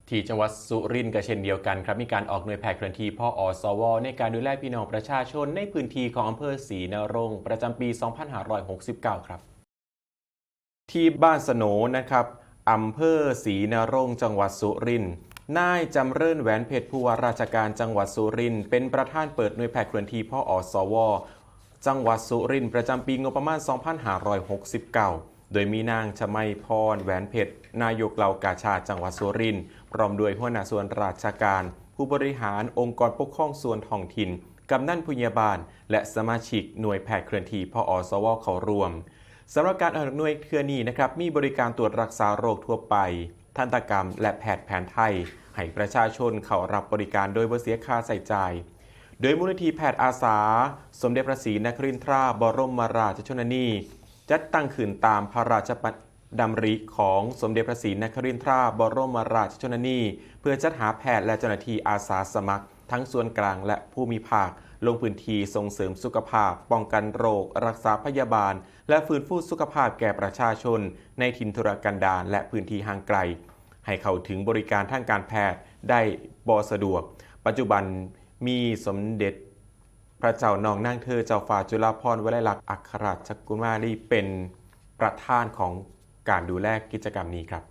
ที่จังหวัดสุรินทร์ก็เช่นเดียวกันครับมีการออกหน่วยแพทย์เคลื่อนที่พอสวในการดูแลพี่น้องประชาชนในพื้นที่ของอำเภอศรีนรงค์ประจำปี 2569 ครับที่บ้านสโหนนะครับอำเภอศรีนรงค์จังหวัดสุรินทร์นายจำเริญแหวนเพชรผู้ว่าราชการจังหวัดสุรินทร์เป็นประธานเปิดหน่วยแพทย์เคลื่อนที่พอสวจังหวัดสุรินทร์ประจำปีงบประมาณ 2569 โดยมีนางชมัยพรแหวนเพชรนายกเหล่ากาชาดจังหวัดสุรินทร์พร้อมด้วยหัวหน้าส่วนราชการผู้บริหารองค์กรปกครองส่วนท้องถิ่นกำนันผู้ใหญ่บ้านและสมาชิกหน่วยแพทย์เคลื่อนที่พอสวเข้าร่วมสำหรับการออกหน่วยเคลื่อนนี้นะครับมีบริการตรวจรักษาโรคทั่วไปทันตกรรมและแพทย์แผนไทยให้ประชาชนเข้ารับบริการโดยบ่เสียค่าใช้จ่ายโดยมูลนิธิแพทย์อาสาสมเด็จพระศรีนครินทราบรมราชชนนีจัดตั้งขึ้นตามพระราชดำริของสมเด็จพระศรีนครินทราบรมราชชนนีเพื่อจัดหาแพทย์และเจ้าหน้าที่อาสาสมัครทั้งส่วนกลางและภูมิภาคลงพื้นที่ส่งเสริมสุขภาพป้องกันโรครักษาพยาบาลและฟื้นฟูสุขภาพแก่ประชาชนในถิ่นทุรกันดารและพื้นที่ห่างไกลให้เข้าถึงบริการทางการแพทย์ได้บ่สะดวกปัจจุบันมีสมเด็จพระเจ้าน้องนางเธอเจ้าฟ้าจุฬาภรณ์วลัยลักษณ์อัครราชกุมารีเป็นประธานของการดูแลกิจกรรมนี้ครับ